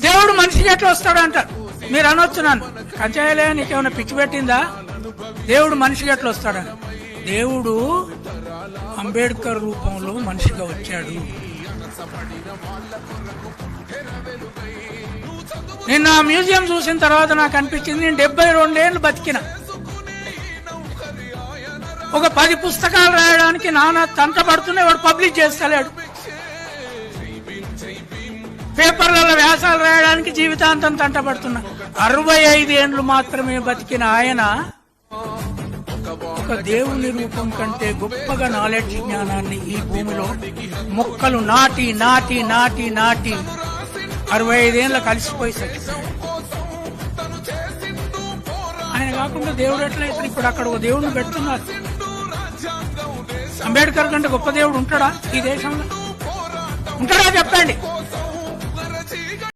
దేవుడు మనిషికి ఎట్లా వస్తాడు అంటారు. మీరు అనొచ్చు నన్ను, కంచాయలే నీకేమైనా పిచ్చి పెట్టిందా, దేవుడు మనిషికి ఎట్లా వస్తాడని. దేవుడు అంబేద్కర్ రూపంలో మనిషిగా వచ్చాడు. నిన్న ఆ మ్యూజియం చూసిన తర్వాత నాకు అనిపించింది, నేను 72 ఏళ్ళు బతికిన, ఒక 10 పుస్తకాలు రాయడానికి నాన్న తంట పడుతున్నా, వాడు పబ్లిష్ చేస్తలేడు. పేపర్లలో వ్యాసాలు రాయడానికి జీవితాంతం తంట పడుతున్నా. 65 ఏళ్ళు మాత్రమే బతికిన ఆయన ఒక దేవుని రూపం కంటే గొప్పగా నాలెడ్జ్ జ్ఞానాన్ని ఈ భూమిలో మొక్కలు నాటి నాటి నాటి నాటి 65 ఏళ్ళ కలిసిపోయి ఆయన కాకుండా దేవుడు ఎట్లయితే ఇప్పుడు అక్కడ ఒక దేవుడిని పెడుతున్నారు. అంబేద్కర్ కంటే గొప్ప దేవుడు ఉంటాడా ఈ దేశంలో? ఉంటాడా చెప్పండి.